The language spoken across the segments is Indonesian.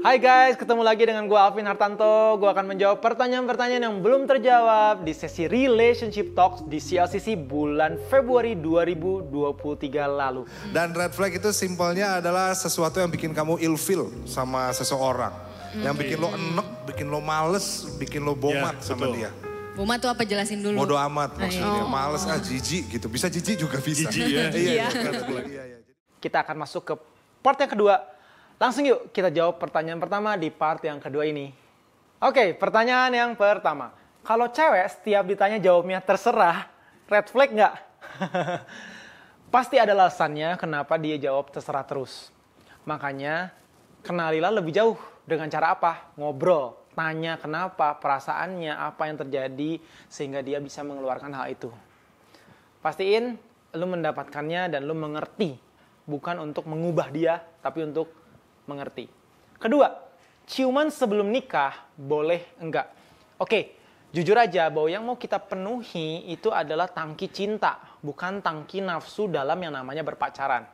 Hai guys, ketemu lagi dengan gue Alvin Hartanto. Gue akan menjawab pertanyaan-pertanyaan yang belum terjawab di sesi Relationship Talks di CLCC bulan Februari 2023 lalu. Dan red flag itu simpelnya adalah sesuatu yang bikin kamu ilfeel sama seseorang. Yang bikin lo enek, bikin lo males, bikin lo bomat sama dia. Bomat tuh apa, jelasin dulu. Bodo amat maksudnya, males jijik gitu. Bisa jijik juga bisa. Jijik ya. Iya. Kita akan masuk ke part yang kedua. Langsung yuk kita jawab pertanyaan pertama di part yang kedua ini. Oke, pertanyaan yang pertama. Kalau cewek setiap ditanya jawabnya terserah, red flag nggak? Pasti ada alasannya kenapa dia jawab terserah terus. Makanya kenalilah lebih jauh dengan cara apa? Ngobrol, tanya kenapa, perasaannya, apa yang terjadi sehingga dia bisa mengeluarkan hal itu. Pastiin lu mendapatkannya dan lu mengerti. Bukan untuk mengubah dia, tapi untuk mengerti. Kedua, ciuman sebelum nikah boleh enggak? Oke, jujur aja bahwa yang mau kita penuhi itu adalah tangki cinta, bukan tangki nafsu dalam yang namanya berpacaran.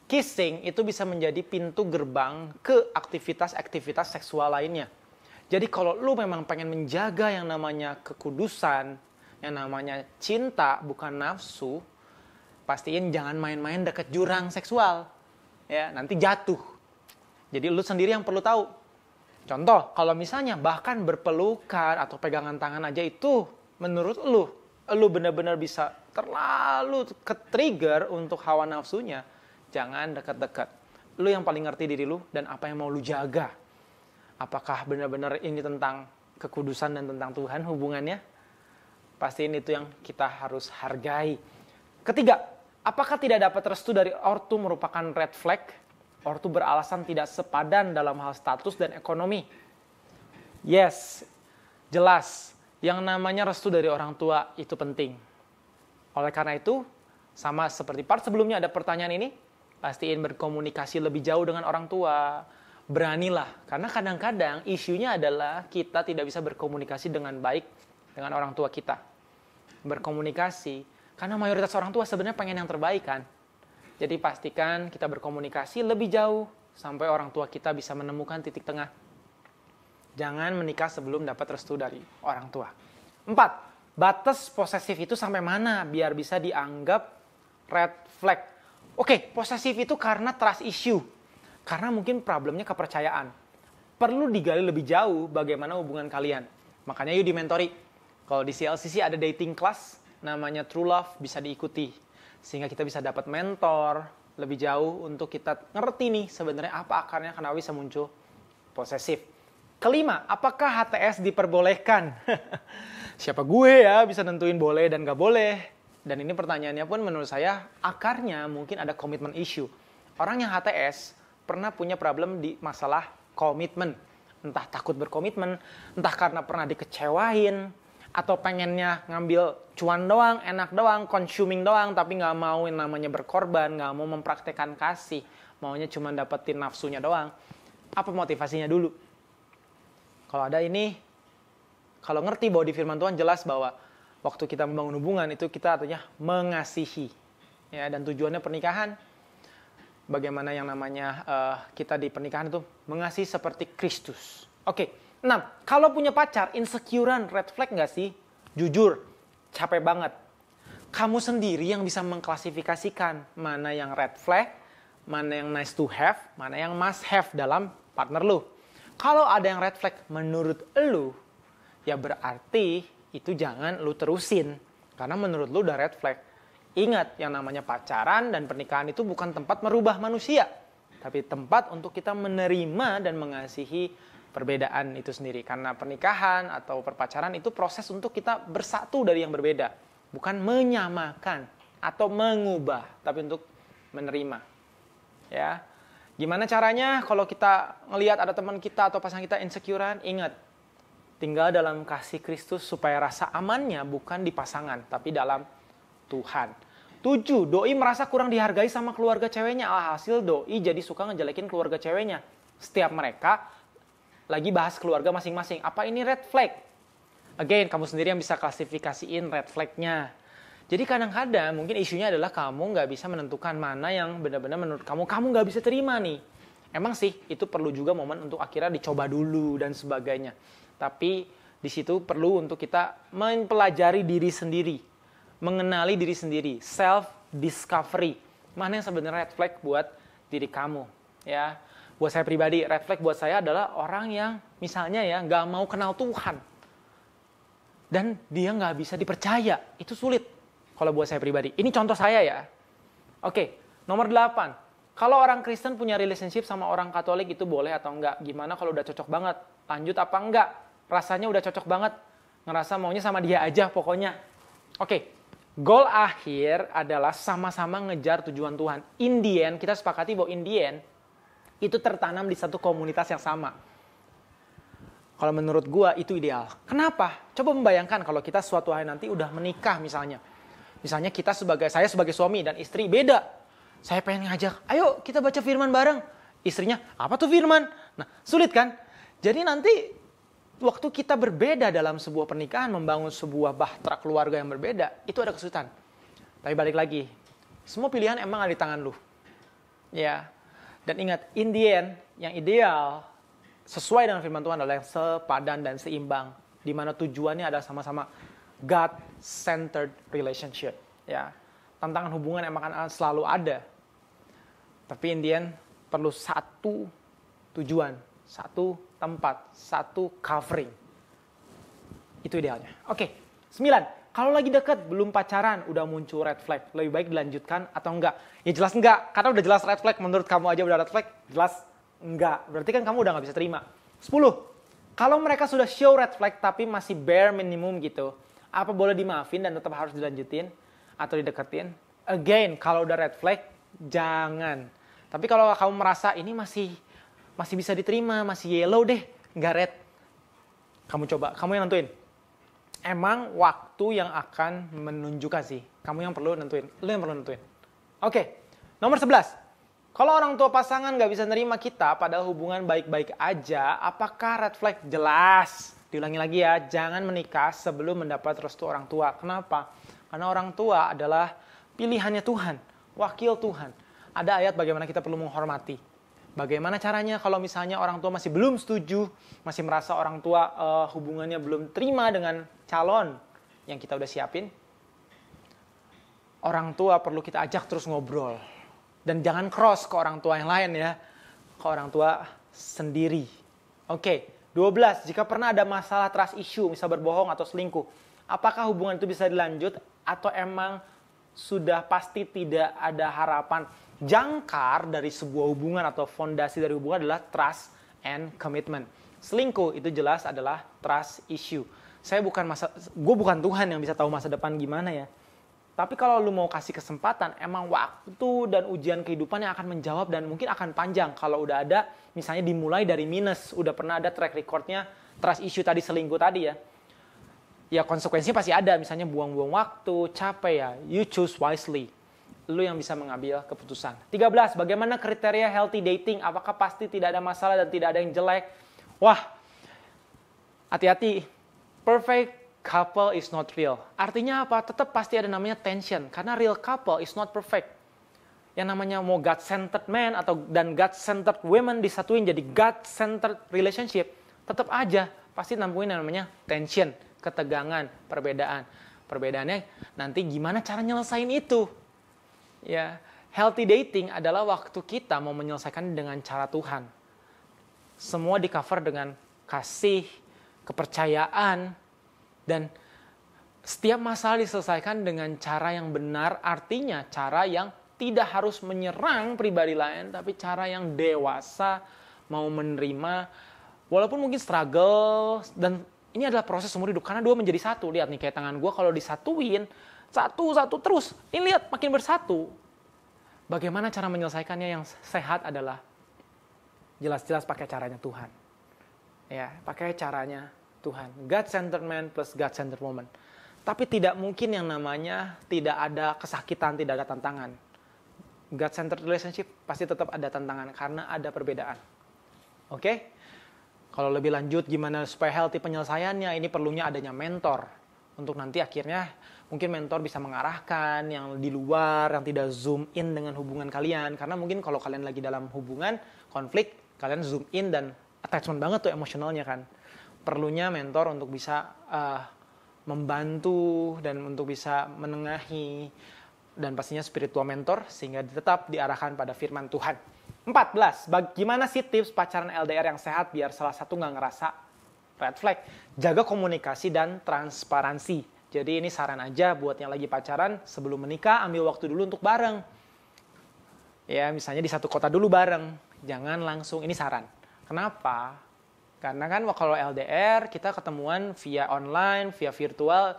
Kissing itu bisa menjadi pintu gerbang ke aktivitas-aktivitas seksual lainnya. Jadi kalau lu memang pengen menjaga yang namanya kekudusan, yang namanya cinta, bukan nafsu, pastiin jangan main-main deket jurang seksual. Ya, nanti jatuh. Jadi lu sendiri yang perlu tahu. Contoh, kalau misalnya bahkan berpelukan atau pegangan tangan aja itu menurut lu benar-benar bisa terlalu ke-trigger untuk hawa nafsunya, jangan dekat-dekat. Lu yang paling ngerti diri lu dan apa yang mau lu jaga. Apakah benar-benar ini tentang kekudusan dan tentang Tuhan hubungannya? Pastiin itu yang kita harus hargai. Ketiga, apakah tidak dapat restu dari ortu merupakan red flag? Ortu beralasan tidak sepadan dalam hal status dan ekonomi. Yes, jelas. Yang namanya restu dari orang tua itu penting. Oleh karena itu, sama seperti part sebelumnya ada pertanyaan ini, pastiin berkomunikasi lebih jauh dengan orang tua. Beranilah, karena kadang-kadang isunya adalah kita tidak bisa berkomunikasi dengan baik dengan orang tua kita. Berkomunikasi, karena mayoritas orang tua sebenarnya pengen yang terbaik kan. Jadi pastikan kita berkomunikasi lebih jauh sampai orang tua kita bisa menemukan titik tengah. Jangan menikah sebelum dapat restu dari orang tua. 4. Batas posesif itu sampai mana biar bisa dianggap red flag? Oke, posesif itu karena trust issue. Karena mungkin problemnya kepercayaan. Perlu digali lebih jauh bagaimana hubungan kalian. Makanya yuk dimentori. Kalau di CLCC ada dating class namanya True Love, bisa diikuti. Sehingga kita bisa dapat mentor lebih jauh untuk kita ngerti nih sebenarnya apa akarnya kenapa bisa muncul posesif. Kelima, apakah HTS diperbolehkan? Siapa gue ya bisa nentuin boleh dan gak boleh? Dan ini pertanyaannya pun menurut saya akarnya mungkin ada komitmen issue. Orang yang HTS pernah punya problem di masalah komitmen. Entah takut berkomitmen, entah karena pernah dikecewain, atau pengennya ngambil cuan doang, enak doang, consuming doang, tapi nggak mau yang namanya berkorban, nggak mau mempraktekkan kasih, maunya cuma dapetin nafsunya doang. Apa motivasinya dulu? Kalau ada ini, kalau ngerti bahwa di firman Tuhan jelas bahwa waktu kita membangun hubungan itu kita artinya mengasihi, ya, dan tujuannya pernikahan. Bagaimana yang namanya kita di pernikahan itu mengasihi seperti Kristus. Oke. 6. Kalau punya pacar, insecurean, red flag nggak sih? Jujur, capek banget. Kamu sendiri yang bisa mengklasifikasikan mana yang red flag, mana yang nice to have, mana yang must have dalam partner lu. Kalau ada yang red flag menurut lu, ya berarti itu jangan lu terusin. Karena menurut lu udah red flag. Ingat, yang namanya pacaran dan pernikahan itu bukan tempat merubah manusia. Tapi tempat untuk kita menerima dan mengasihi perbedaan itu sendiri. Karena pernikahan atau perpacaran itu proses untuk kita bersatu dari yang berbeda. Bukan menyamakan atau mengubah, tapi untuk menerima. Ya. Gimana caranya kalau kita ngelihat ada teman kita atau pasangan kita insecurean? Ingat, tinggal dalam kasih Kristus supaya rasa amannya bukan di pasangan, tapi dalam Tuhan. 7. Doi merasa kurang dihargai sama keluarga ceweknya. Alhasil doi jadi suka ngejelekin keluarga ceweknya. Setiap mereka lagi bahas keluarga masing-masing. Apa ini red flag? Again, kamu sendiri yang bisa klasifikasiin red flag-nya. Jadi kadang-kadang mungkin isunya adalah kamu nggak bisa menentukan mana yang benar-benar menurut kamu nggak bisa terima nih. Emang sih itu perlu juga momen untuk akhirnya dicoba dulu dan sebagainya. Tapi di situ perlu untuk kita mempelajari diri sendiri, mengenali diri sendiri, self discovery. Mana yang sebenarnya red flag buat diri kamu, ya. Buat saya pribadi, red flag buat saya adalah orang yang misalnya ya nggak mau kenal Tuhan dan dia nggak bisa dipercaya. Itu sulit kalau buat saya pribadi. Ini contoh saya ya. Oke, nomor 8. Kalau orang Kristen punya relationship sama orang Katolik itu boleh atau enggak? Gimana kalau udah cocok banget? Lanjut apa enggak? Rasanya udah cocok banget. Ngerasa maunya sama dia aja pokoknya. Oke, goal akhir adalah sama-sama ngejar tujuan Tuhan. In the end, kita sepakati bahwa in the end, itu tertanam di satu komunitas yang sama. Kalau menurut gua itu ideal. Kenapa? Coba membayangkan kalau kita suatu hari nanti udah menikah misalnya. Misalnya saya sebagai suami dan istri beda. Saya pengen ngajak, ayo kita baca firman bareng. Istrinya, apa tuh firman? Nah, sulit kan? Jadi nanti waktu kita berbeda dalam sebuah pernikahan, membangun sebuah bahtera keluarga yang berbeda, itu ada kesulitan. Tapi balik lagi, semua pilihan emang ada di tangan lu. Ya. Dan ingat, in the end, yang ideal, sesuai dengan firman Tuhan adalah yang sepadan dan seimbang. Di mana tujuannya adalah sama-sama God-centered relationship. Ya. Tantangan hubungan emang akan selalu ada. Tapi in the end, perlu satu tujuan, satu tempat, satu covering. Itu idealnya. Oke, 9. Kalau lagi dekat, belum pacaran, udah muncul red flag. Lebih baik dilanjutkan atau enggak? Ya jelas enggak, karena udah jelas red flag. Menurut kamu aja udah red flag, jelas enggak. Berarti kan kamu udah nggak bisa terima. 10. Kalau mereka sudah show red flag tapi masih bare minimum gitu, apa boleh dimaafin dan tetap harus dilanjutin atau dideketin? Again, kalau udah red flag, jangan. Tapi kalau kamu merasa ini masih bisa diterima, masih yellow deh, nggak red, kamu coba, kamu yang nentuin. Emang waktu yang akan menunjukkan sih, kamu yang perlu nentuin, lu yang perlu nentuin. Oke, nomor 11. Kalau orang tua pasangan nggak bisa nerima kita, padahal hubungan baik-baik aja, apakah red flag? Jelas. Diulangi lagi ya, jangan menikah sebelum mendapat restu orang tua. Kenapa? Karena orang tua adalah pilihannya Tuhan, wakil Tuhan. Ada ayat bagaimana kita perlu menghormati. Bagaimana caranya kalau misalnya orang tua masih belum setuju, masih merasa orang tua hubungannya belum terima dengan calon yang kita udah siapin. Orang tua perlu kita ajak terus ngobrol. Dan jangan cross ke orang tua yang lain ya. Ke orang tua sendiri. Oke, 12. Jika pernah ada masalah trust issue, misal berbohong atau selingkuh, apakah hubungan itu bisa dilanjut atau emang sudah pasti tidak ada harapan? Jangkar dari sebuah hubungan atau fondasi dari hubungan adalah trust and commitment. Selingkuh itu jelas adalah trust issue. Gue bukan Tuhan yang bisa tahu masa depan gimana ya. Tapi kalau lu mau kasih kesempatan, emang waktu dan ujian kehidupan yang akan menjawab dan mungkin akan panjang. Kalau udah ada, misalnya dimulai dari minus, udah pernah ada track recordnya, trust issue tadi, selingkuh tadi ya. Ya konsekuensinya pasti ada, misalnya buang-buang waktu, capek ya. You choose wisely. Lu yang bisa mengambil keputusan. 13. Bagaimana kriteria healthy dating? Apakah pasti tidak ada masalah dan tidak ada yang jelek? Wah, hati-hati. Perfect couple is not real. Artinya apa? Tetap pasti ada namanya tension. Karena real couple is not perfect. Yang namanya mau God-centered man dan God-centered women disatuin jadi God-centered relationship. Tetap aja pasti nampuin yang namanya tension, ketegangan, perbedaan. Perbedaannya nanti gimana cara nyelesain itu? Ya, healthy dating adalah waktu kita mau menyelesaikan dengan cara Tuhan. Semua di cover dengan kasih, kepercayaan, dan setiap masalah diselesaikan dengan cara yang benar, artinya cara yang tidak harus menyerang pribadi lain, tapi cara yang dewasa, mau menerima, walaupun mungkin struggle, dan ini adalah proses seumur hidup, karena dua menjadi satu. Lihat nih, kayak tangan gue kalau disatuin, satu terus. Ini lihat, makin bersatu. Bagaimana cara menyelesaikannya yang sehat adalah jelas-jelas pakai caranya Tuhan. Ya, pakai caranya Tuhan. God-centered man plus God-centered woman. Tapi tidak mungkin yang namanya tidak ada kesakitan, tidak ada tantangan. God-centered relationship pasti tetap ada tantangan karena ada perbedaan. Oke? Kalau lebih lanjut gimana supaya healthy penyelesaiannya, ini perlunya adanya mentor. Untuk nanti akhirnya mungkin mentor bisa mengarahkan yang di luar, yang tidak zoom in dengan hubungan kalian. Karena mungkin kalau kalian lagi dalam hubungan, konflik, kalian zoom in dan attachment banget tuh emosionalnya kan. Perlunya mentor untuk bisa membantu dan untuk bisa menengahi. Dan pastinya spiritual mentor sehingga tetap diarahkan pada firman Tuhan. 14. Bagaimana sih tips pacaran LDR yang sehat biar salah satu nggak ngerasa red flag? Jaga komunikasi dan transparansi. Jadi ini saran aja buat yang lagi pacaran, sebelum menikah ambil waktu dulu untuk bareng. Ya misalnya di satu kota dulu bareng. Jangan langsung, ini saran. Kenapa? Karena kan kalau LDR kita ketemuan via online, via virtual,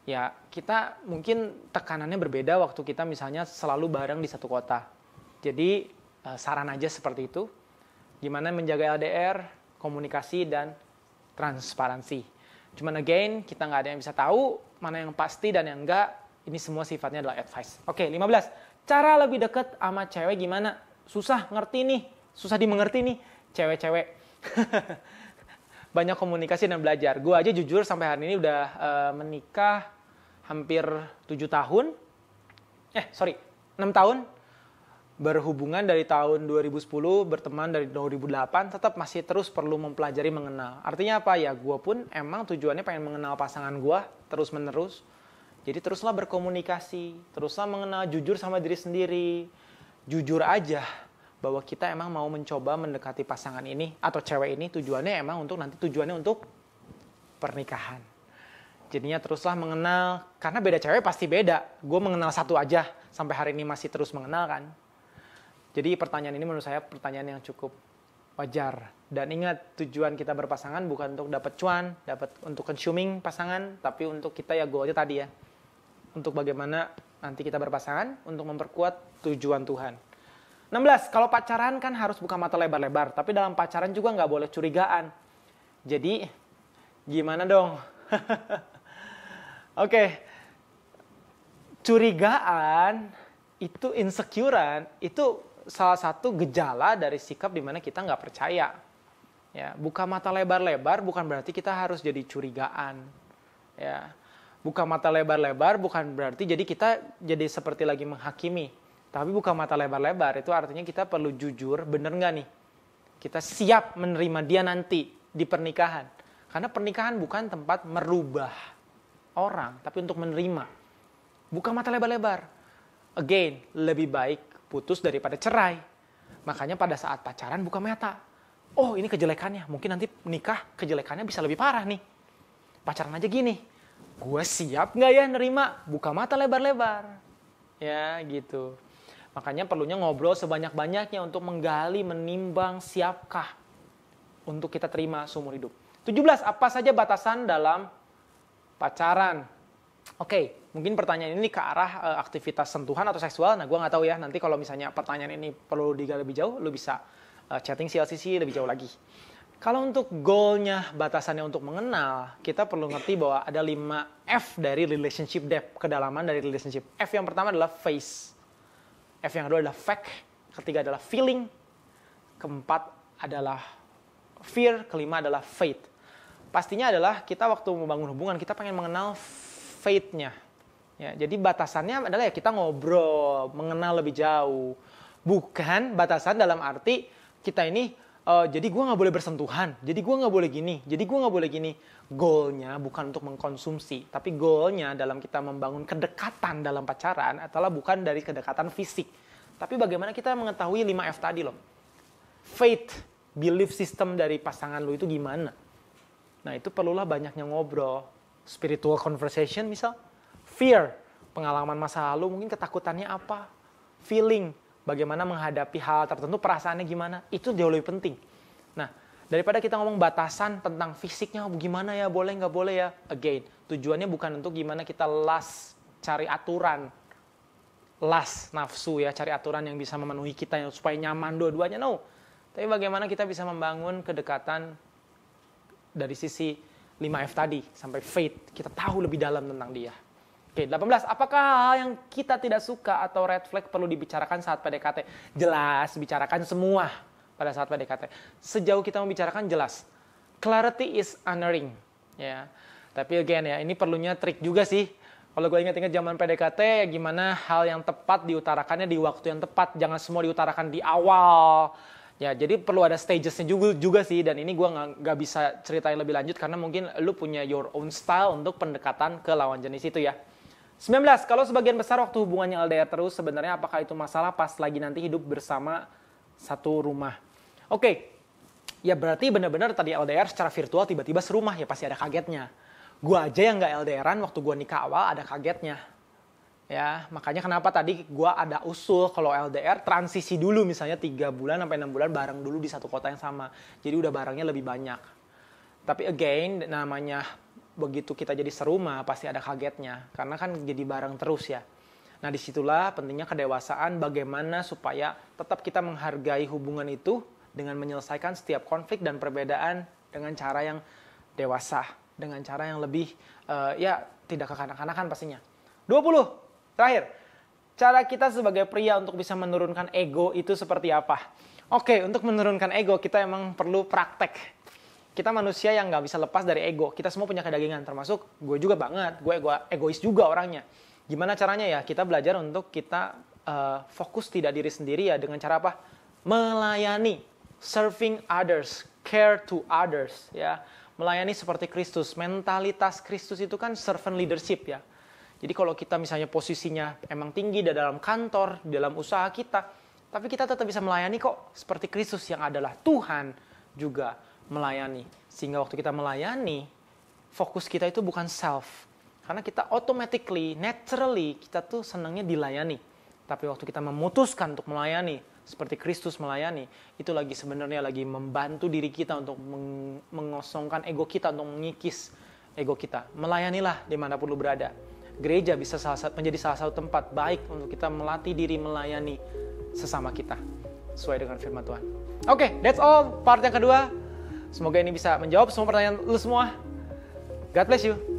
ya kita mungkin tekanannya berbeda waktu kita misalnya selalu bareng di satu kota. Jadi saran aja seperti itu. Gimana menjaga LDR, komunikasi dan transparansi. Cuman again, kita nggak ada yang bisa tahu mana yang pasti dan yang enggak. Ini semua sifatnya adalah advice. Oke, 15. Cara lebih deket sama cewek gimana? Susah ngerti nih, susah dimengerti nih cewek-cewek. Banyak komunikasi dan belajar. Gue aja jujur sampai hari ini udah menikah hampir 7 tahun. 6 tahun. Berhubungan dari tahun 2010, berteman dari 2008, tetap masih terus perlu mempelajari mengenal. Artinya apa? Ya gue pun emang tujuannya pengen mengenal pasangan gue terus-menerus. Jadi teruslah berkomunikasi, teruslah mengenal, jujur sama diri sendiri. Jujur aja bahwa kita emang mau mencoba mendekati pasangan ini atau cewek ini, tujuannya emang untuk nanti tujuannya untuk pernikahan. Jadinya teruslah mengenal, karena beda cewek pasti beda. Gue mengenal satu aja, sampai hari ini masih terus mengenal kan. Jadi pertanyaan ini menurut saya pertanyaan yang cukup wajar. Dan ingat, tujuan kita berpasangan bukan untuk dapat cuan, dapat untuk consuming pasangan, tapi untuk kita ya goalnya tadi ya. Untuk bagaimana nanti kita berpasangan, untuk memperkuat tujuan Tuhan. 16, kalau pacaran kan harus buka mata lebar-lebar, tapi dalam pacaran juga nggak boleh curigaan. Jadi, gimana dong? Oke, curigaan, itu insecurean, itu salah satu gejala dari sikap di mana kita nggak percaya. Ya, buka mata lebar-lebar bukan berarti kita harus jadi curigaan. Ya, buka mata lebar-lebar bukan berarti jadi kita jadi seperti lagi menghakimi. Tapi buka mata lebar-lebar itu artinya kita perlu jujur, bener nggak nih? Kita siap menerima dia nanti di pernikahan. Karena pernikahan bukan tempat merubah orang, tapi untuk menerima. Buka mata lebar-lebar. Again, lebih baik putus daripada cerai. Makanya pada saat pacaran buka mata. Oh ini kejelekannya, mungkin nanti menikah kejelekannya bisa lebih parah nih. Pacaran aja gini, gue siap nggak ya nerima? Buka mata lebar-lebar. Ya gitu. Makanya perlunya ngobrol sebanyak-banyaknya untuk menggali, menimbang siapkah untuk kita terima seumur hidup. 17, apa saja batasan dalam pacaran? Oke, mungkin pertanyaan ini ke arah aktivitas sentuhan atau seksual. Nah, gue nggak tahu ya. Nanti kalau misalnya pertanyaan ini perlu digali lebih jauh, lu bisa chatting CLCC lebih jauh lagi. Kalau untuk goalnya, batasannya untuk mengenal, kita perlu ngerti bahwa ada 5 F dari relationship depth, kedalaman dari relationship. F yang pertama adalah face. F yang kedua adalah fact. Ketiga adalah feeling. Keempat adalah fear. Kelima adalah faith. Pastinya adalah kita waktu membangun hubungan, kita pengen mengenal faith-nya. Ya, jadi batasannya adalah ya kita ngobrol, mengenal lebih jauh. Bukan batasan dalam arti kita ini, jadi gue nggak boleh bersentuhan, jadi gue nggak boleh gini, jadi gue nggak boleh gini. Goalnya bukan untuk mengkonsumsi, tapi goalnya dalam kita membangun kedekatan dalam pacaran adalah bukan dari kedekatan fisik. Tapi bagaimana kita mengetahui 5F tadi loh. Faith, belief system dari pasangan lo itu gimana. Nah itu perlulah banyaknya ngobrol. Spiritual conversation misal. Fear, pengalaman masa lalu, mungkin ketakutannya apa. Feeling, bagaimana menghadapi hal tertentu, perasaannya gimana. Itu jauh lebih penting. Nah, daripada kita ngomong batasan tentang fisiknya, gimana ya, boleh nggak boleh ya. Again, tujuannya bukan untuk gimana kita cari aturan. Nafsu ya, cari aturan yang bisa memenuhi kita supaya nyaman dua-duanya, no. Tapi bagaimana kita bisa membangun kedekatan dari sisi 5F tadi sampai faith, kita tahu lebih dalam tentang dia. Oke, 18. Apakah hal yang kita tidak suka atau red flag perlu dibicarakan saat PDKT? Jelas, bicarakan semua pada saat PDKT. Sejauh kita membicarakan jelas. Clarity is honoring. Ya. Tapi again ya, ini perlunya trik juga sih. Kalau gue ingat-ingat zaman PDKT, ya gimana hal yang tepat diutarakannya di waktu yang tepat. Jangan semua diutarakan di awal. Ya, jadi perlu ada stagesnya juga sih. Dan ini gue nggak bisa ceritain lebih lanjut karena mungkin lu punya your own style untuk pendekatan ke lawan jenis itu ya. 19. Kalau sebagian besar waktu hubungannya LDR terus, sebenarnya apakah itu masalah pas lagi nanti hidup bersama satu rumah? Oke. Ya berarti benar-benar tadi LDR secara virtual tiba-tiba serumah ya pasti ada kagetnya. Gue aja yang gak LDRan waktu gue nikah awal ada kagetnya. Ya, makanya kenapa tadi gue ada usul kalau LDR transisi dulu misalnya 3 bulan sampai 6 bulan bareng dulu di satu kota yang sama. Jadi udah barangnya lebih banyak. Tapi again namanya begitu kita jadi serumah pasti ada kagetnya. Karena kan jadi bareng terus ya. Nah disitulah pentingnya kedewasaan bagaimana supaya tetap kita menghargai hubungan itu dengan menyelesaikan setiap konflik dan perbedaan dengan cara yang dewasa. Dengan cara yang lebih, ya tidak kekanak-kanakan pastinya. 20, terakhir. Cara kita sebagai pria untuk bisa menurunkan ego itu seperti apa? Oke, untuk menurunkan ego kita emang perlu praktek. Kita manusia yang nggak bisa lepas dari ego. Kita semua punya kedagingan, termasuk gue juga banget. Gue egois juga orangnya. Gimana caranya ya? Kita belajar untuk kita fokus tidak diri sendiri ya dengan cara apa? Melayani, serving others, care to others ya. Melayani seperti Kristus. Mentalitas Kristus itu kan servant leadership ya. Jadi kalau kita misalnya posisinya emang tinggi di dalam kantor, di dalam usaha kita, tapi kita tetap bisa melayani kok. Seperti Kristus yang adalah Tuhan juga melayani. Sehingga waktu kita melayani, fokus kita itu bukan self. Karena kita automatically, naturally, kita tuh senangnya dilayani. Tapi waktu kita memutuskan untuk melayani, seperti Kristus melayani, itu lagi sebenarnya lagi membantu diri kita untuk mengosongkan ego kita, untuk mengikis ego kita. Melayanilah dimanapun lu berada. Gereja bisa menjadi salah satu tempat baik untuk kita melatih diri melayani sesama kita. Sesuai dengan firman Tuhan. Oke, that's all part yang kedua. Semoga ini bisa menjawab semua pertanyaan lu semua. God bless you.